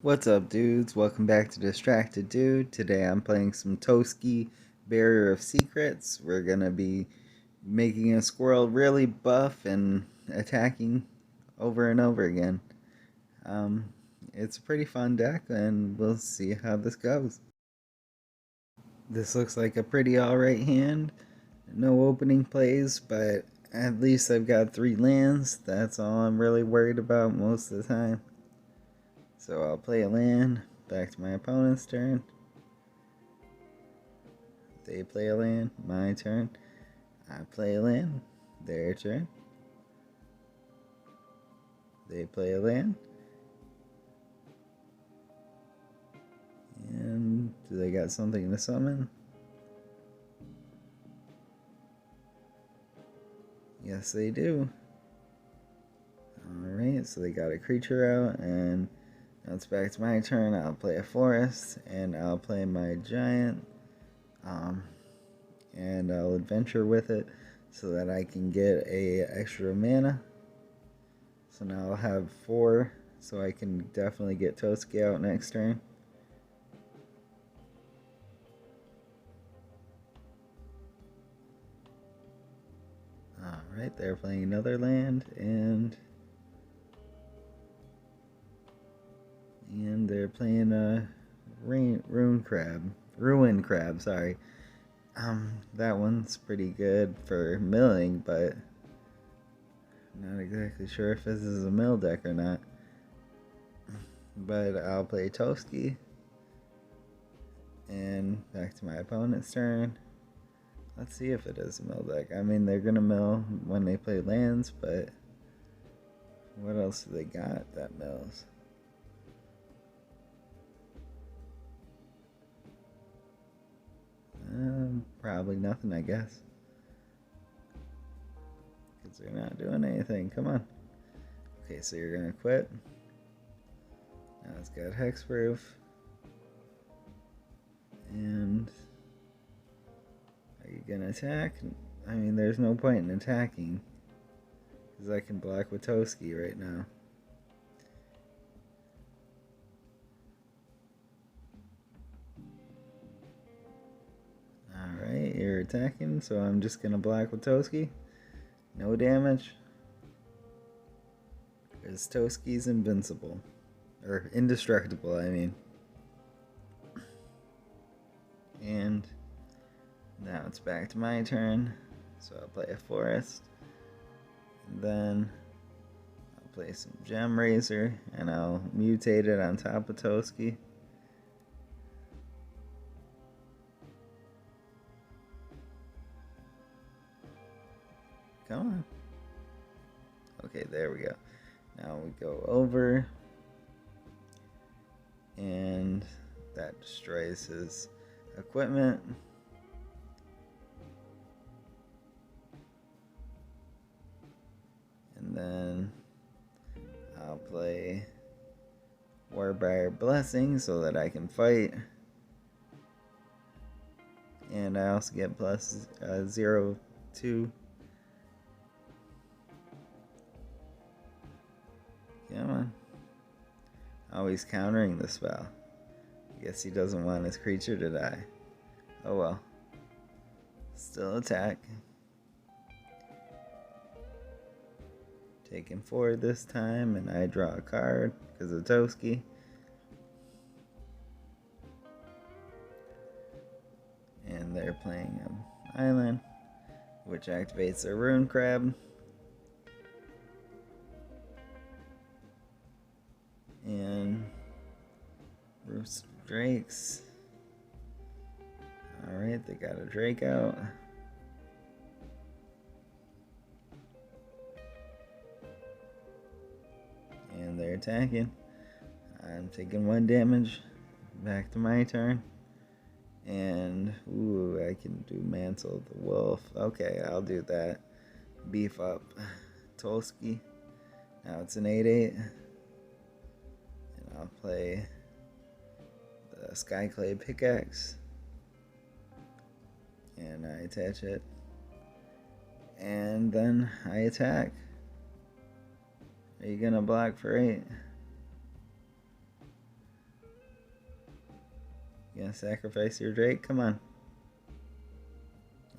What's up, dudes? Welcome back to Distracted Dude. Today I'm playing some Toski Barrier of Secrets. We're gonna be making a squirrel really buff and attacking over and over again. Um, it's a pretty fun deck, and we'll see how this goes. This looks like a pretty alright hand. No opening plays, but at least I've got 3 lands. That's all I'm really worried about most of the time. So I'll play a land, back to my opponent's turn. They play a land, my turn. I play a land, their turn. They play a land. And do they got something to summon? Yes, they do. Alright, so they got a creature out, and now it's back to my turn. I'll play a forest, and I'll play my giant. And I'll adventure with it so that I can get a extra mana. So now I'll have 4, so I can definitely get Toski out next turn. Alright, they're playing another land, and they're playing a ruin crab, sorry. That one's pretty good for milling, but I'm not exactly sure if this is a mill deck or not. But I'll play Toski, and back to my opponent's turn. Let's see if it is a mill deck. I mean, they're gonna mill when they play lands, but what else do they got that mills? Probably nothing, I guess. Because they're not doing anything. Come on. Okay, so you're gonna quit. Now it's got hexproof. And are you gonna attack? I mean, there's no point in attacking, because I can block with Toski right now. Alright, you're attacking, so I'm just gonna block with Toski. No damage. Because Toski's invincible. Or indestructible, I mean. And now it's back to my turn. So I'll play a forest. And then I'll play some Gem Razor, and I'll mutate it on top of Toski. Come on. Okay, there we go. Now we go over, and that destroys his equipment. And then I'll play Warbriar Blessing so that I can fight. And I also get plus 0/2. Come on. Always countering the spell. I guess he doesn't want his creature to die. Oh well. Still attack. Taking 4 this time, and I draw a card because of Toski. And they're playing an island, which activates a rune crab. And Roost Drakes. Alright, they got a Drake out. And they're attacking. I'm taking 1 damage. Back to my turn. And, ooh, I can do Mantle the Wolf. Okay, I'll do that. Beef up Toski. Now it's an 8/8. And I'll play the Skyclay Pickaxe. And I attach it. And then I attack. Are you gonna block for 8? gonna sacrifice your Drake? Come on.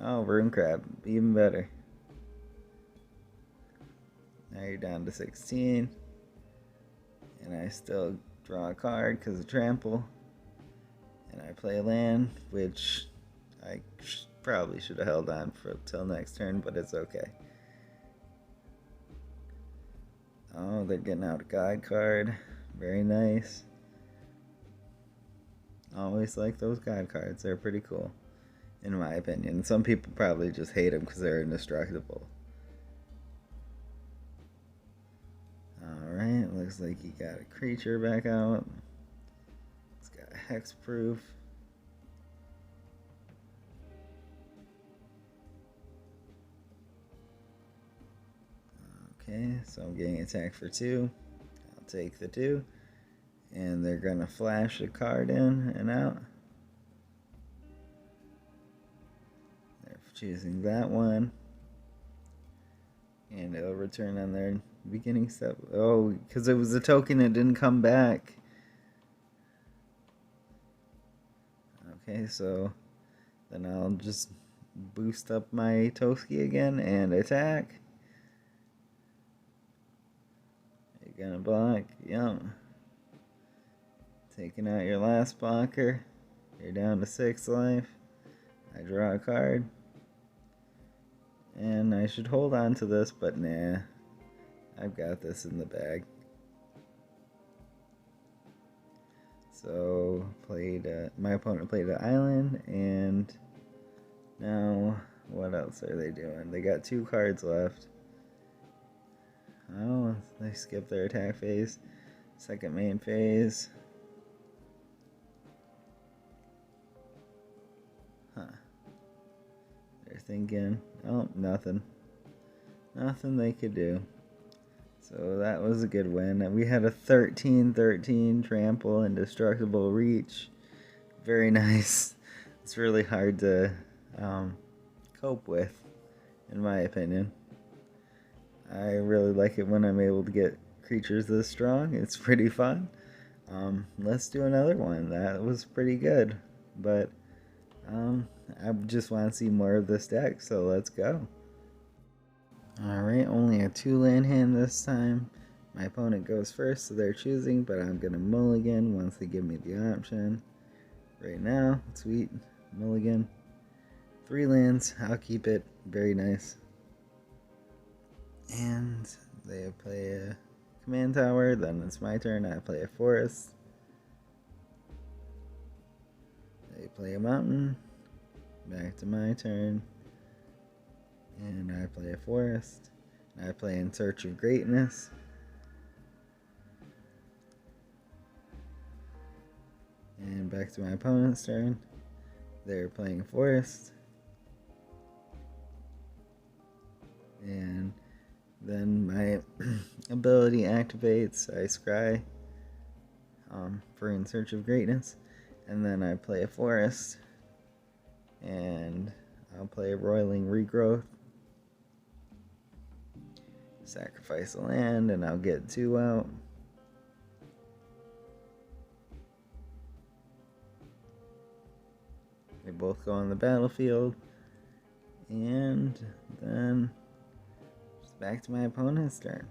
Oh, Rune Crab. Even better. Now you're down to 16. And I still draw a card because of trample. And I play land, which I probably should have held on for till next turn, but it's okay. Oh, they're getting out a guide card. Very nice. Always like those guide cards. They're pretty cool, in my opinion. Some people probably just hate them because they're indestructible. Alright, looks like you got a creature back out. It's got a hexproof. Okay, so I'm getting attacked for 2. I'll take the 2. And they're going to flash a card in and out. They're choosing that one. And it'll return on their beginning step. Oh, because it was a token that didn't come back. Okay, so then I'll just boost up my Toski again and attack. You're gonna block, yep. Taking out your last blocker. You're down to 6 life. I draw a card. And I should hold on to this, but nah. I've got this in the bag. So, my opponent played an island, and now, what else are they doing? They got 2 cards left. Oh, they skipped their attack phase. Second main phase. Huh. They're thinking, oh, nothing. Nothing they could do. So that was a good win. We had a 13-13 trample indestructible reach. Very nice. It's really hard to cope with, in my opinion. I really like it when I'm able to get creatures this strong. It's pretty fun. Let's do another one. That was pretty good. But I just want to see more of this deck, so let's go. Alright, only a 2-land hand this time. My opponent goes first, so they're choosing, but I'm going to mulligan once they give me the option. Right now, sweet, mulligan. 3 lands, I'll keep it. Very nice. And they play a command tower, then it's my turn. I play a forest. They play a mountain. Back to my turn. And I play a forest. I play In Search of Greatness. And back to my opponent's turn. They're playing a forest. And then my ability activates. I scry for In Search of Greatness. And then I play a forest. And I'll play a Roiling Regrowth. Sacrifice a land, and I'll get 2 out. They both go on the battlefield. And then just back to my opponent's turn.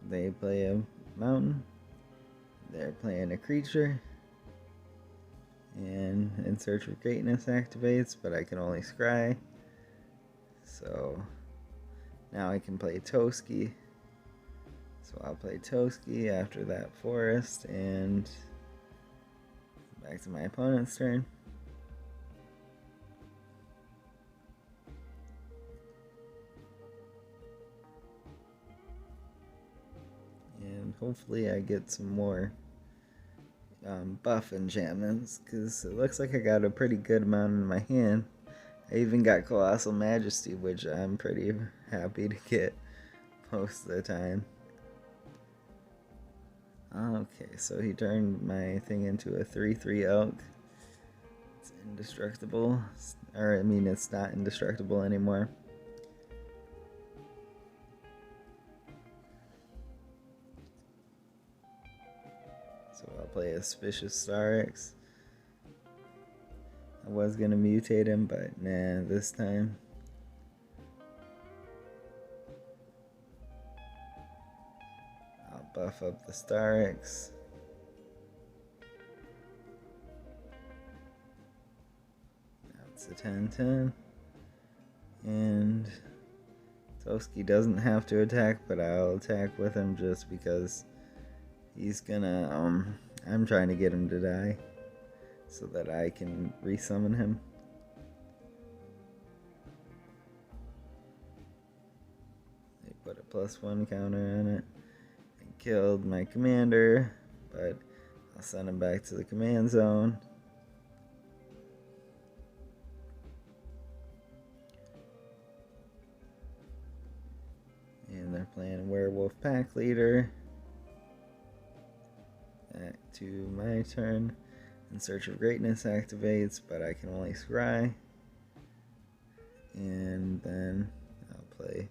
They play a mountain. They're playing a creature. And In Search of Greatness activates, but I can only scry. So now I can play Toski. So I'll play Toski after that forest, and back to my opponent's turn. And hopefully I get some more buff enchantments, because it looks like I got a pretty good amount in my hand. I even got Colossal Majesty, which I'm pretty happy to get most of the time. Okay, so he turned my thing into a 3/3 elk. It's indestructible. Or, I mean, it's not indestructible anymore. So I'll play a suspicious Starix. I was gonna mutate him, but nah, this time. I'll buff up the Starix. Now it's a 10-10. And Toski doesn't have to attack, but I'll attack with him just because he's gonna, I'm trying to get him to die so that I can resummon him. They put a +1 counter on it. I killed my commander, but I'll send him back to the command zone. And they're playing Werewolf Pack Leader. Back to my turn. In Search of Greatness activates, but I can only scry. And then I'll play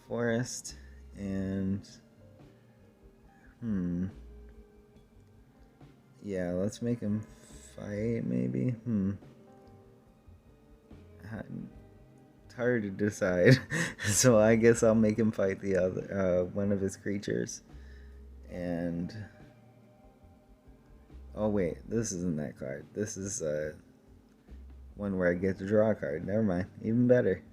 Forest and yeah, let's make him fight maybe. It's hard to decide. So I guess I'll make him fight the other one of his creatures. And oh wait, this isn't that card. This is one where I get to draw a card. Never mind. Even better.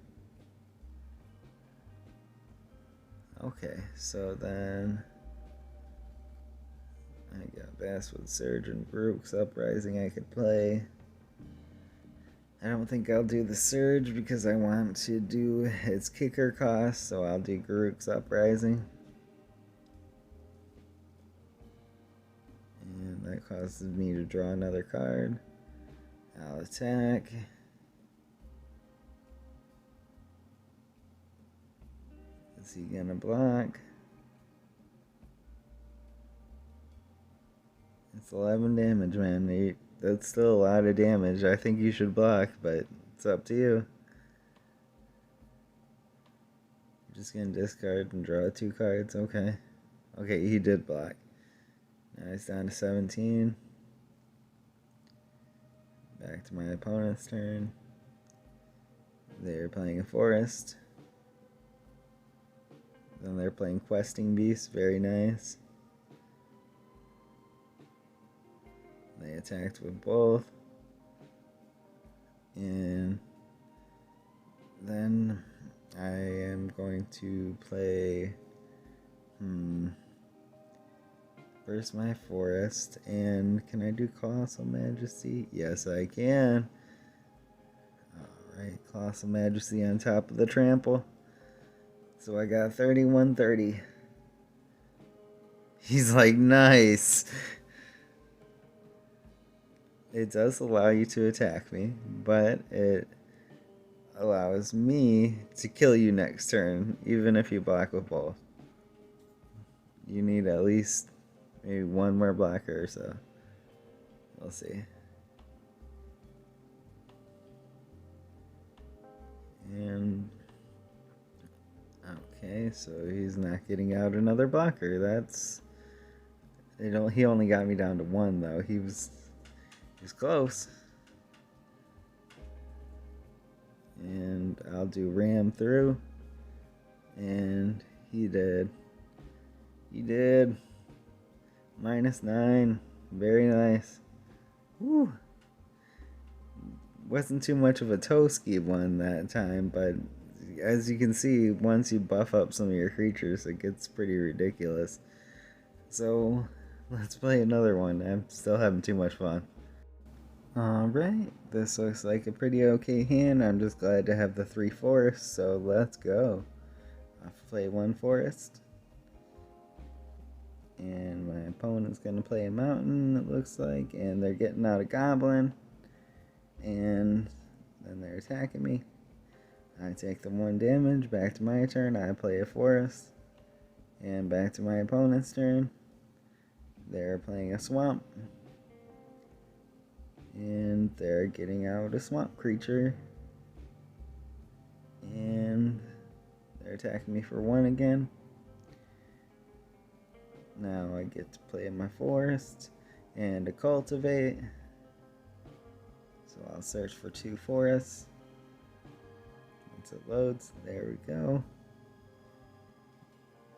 Okay, so then I got Basswood Surge and Grook's Uprising I could play. I don't think I'll do the Surge because I want to do its kicker cost, so I'll do Grook's Uprising. And that causes me to draw another card. I'll attack. Is he gonna block? It's 11 damage, man. That's still a lot of damage. I think you should block, but it's up to you. I'm just gonna discard and draw 2 cards. Okay. Okay, he did block. Now he's down to 17. Back to my opponent's turn. They're playing a Forest. Then they're playing Questing Beast. Very nice. They attacked with both. And then I am going to play first my Forest. And can I do Colossal Majesty? Yes, I can. Alright, Colossal Majesty on top of the trample. So I got 31-30. He's like, nice. It does allow you to attack me, but it allows me to kill you next turn, even if you block with both. You need at least maybe one more blocker or so. We'll see. And okay, so he's not getting out another blocker. That's he only got me down to 1 though. He was close. And I'll do ram through. And he did. He did. -9. Very nice. Woo. Wasn't too much of a Toski one that time, but as you can see, once you buff up some of your creatures, it gets pretty ridiculous. So let's play another one. I'm still having too much fun. Alright, this looks like a pretty okay hand. I'm just glad to have the 3 forests, so let's go. I'll play 1 forest. And my opponent's going to play a mountain, it looks like. And they're getting out a goblin. And then they're attacking me. I take the 1 damage, back to my turn. I play a forest. And back to my opponent's turn. They're playing a swamp. And they're getting out a swamp creature. And they're attacking me for 1 again. Now I get to play in my forest and to cultivate. So I'll search for 2 forests. Once it loads, there we go.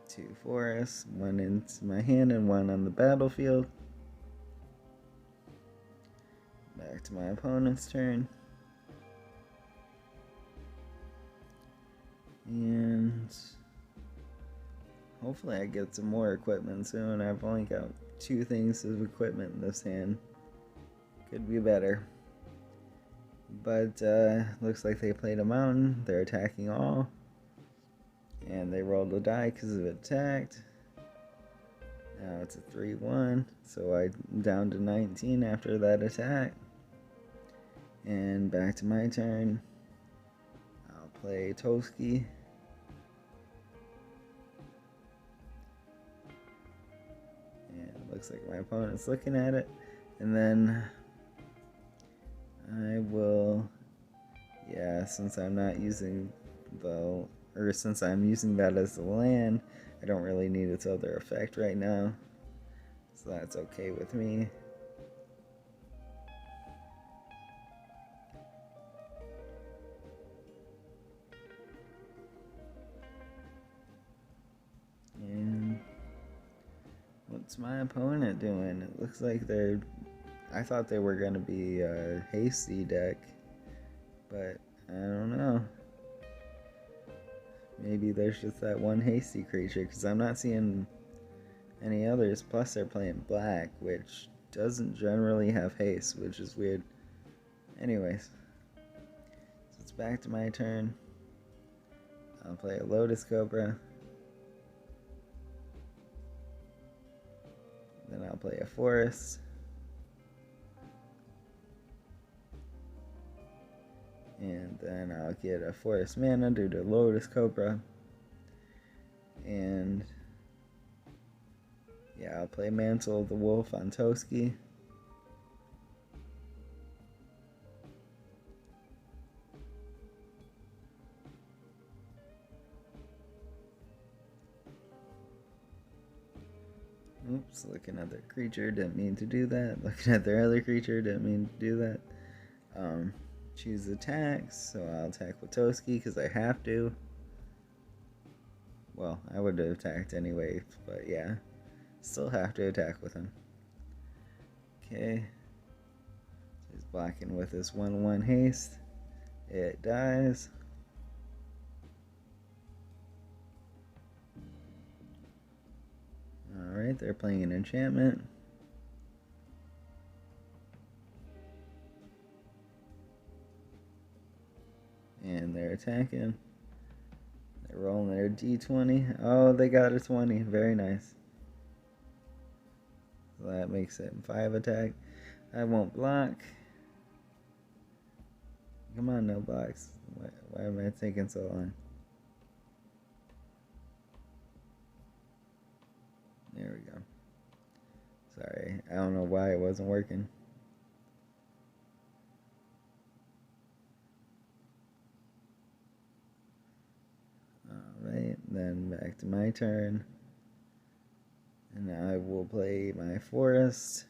2 forests, 1 into my hand and 1 on the battlefield. Back to my opponent's turn. And hopefully I get some more equipment soon. I've only got 2 things of equipment in this hand. Could be better. But looks like they played a mountain. They're attacking all. And they rolled a die because it attacked. Now it's a 3-1. So I'm down to 19 after that attack. And back to my turn. I'll play Toski. And it looks like my opponent's looking at it. And then I will, yeah, since I'm not using since I'm using that as the land, I don't really need its other effect right now. So that's okay with me. And what's my opponent doing? It looks like I thought they were going to be a hasty deck, but I don't know. Maybe there's just that one hasty creature, because I'm not seeing any others. Plus they're playing black, which doesn't generally have haste, which is weird. Anyways, so it's back to my turn. I'll play a Lotus Cobra. Then I'll play a Forest. And then I'll get a Forest Mana due to Lotus Cobra. And yeah, I'll play Mantle of the Wolf on Toski. Oops, looking at their creature, didn't mean to do that. Looking at their other creature, didn't mean to do that. Choose attacks, so I'll attack with Toski because I have to. Well, I would have attacked anyway, but yeah. Still have to attack with him. Okay. So he's blocking with his 1/1 haste. It dies. Alright, they're playing an enchantment. And they're attacking. They're rolling their d20. Oh, they got a 20. Very nice. So that makes it 5 attack. I won't block. Come on, no blocks. Why am I taking so long? There we go. Sorry, I don't know why it wasn't working. Alright, then back to my turn. And I will play my Forest.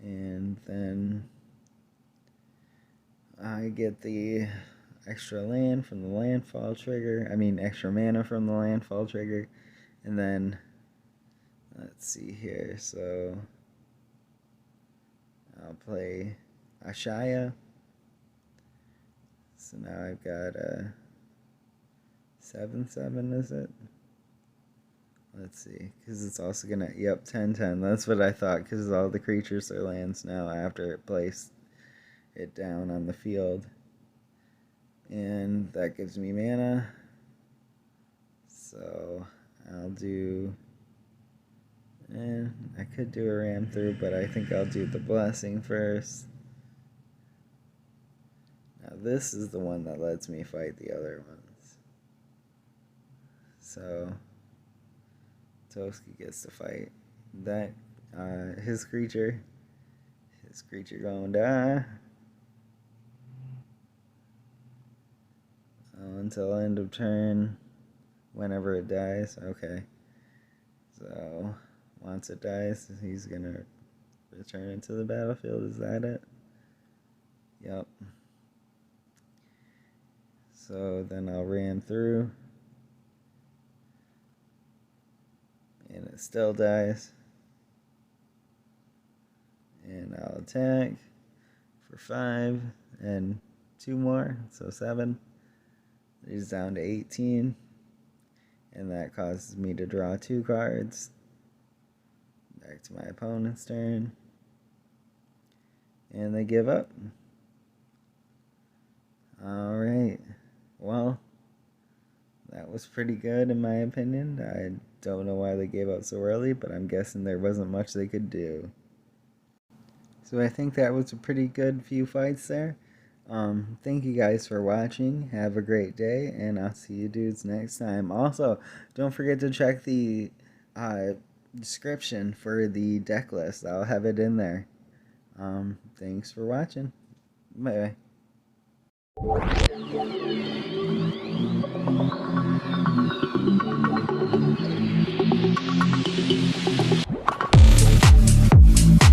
And then I get the extra land from the landfall trigger. I mean, extra mana from the landfall trigger. And then, let's see here. So, I'll play Ashaya. So now I've got a 7/7, is it? Let's see, because it's also gonna, yep, 10/10. That's what I thought, because all the creatures are lands now after it placed it down on the field. And that gives me mana. So I'll do, I could do a ram through, but I think I'll do the blessing first. Now this is the one that lets me fight the other ones. So Toski gets to fight that his creature going to die until end of turn. whenever it dies. Okay. So, once it dies, he's gonna return into the battlefield. Is that it? Yep. So then I'll ram through. And it still dies. And I'll attack for 5 and 2 more, so 7. He's down to 18. And that causes me to draw 2 cards. Back to my opponent's turn. And they give up. Alright. Well, that was pretty good in my opinion. I don't know why they gave up so early, but I'm guessing there wasn't much they could do. So I think that was a pretty good few fights there. Thank you guys for watching. Have a great day, and I'll see you dudes next time. Also, don't forget to check the description for the deck list. I'll have it in there. Thanks for watching. Bye.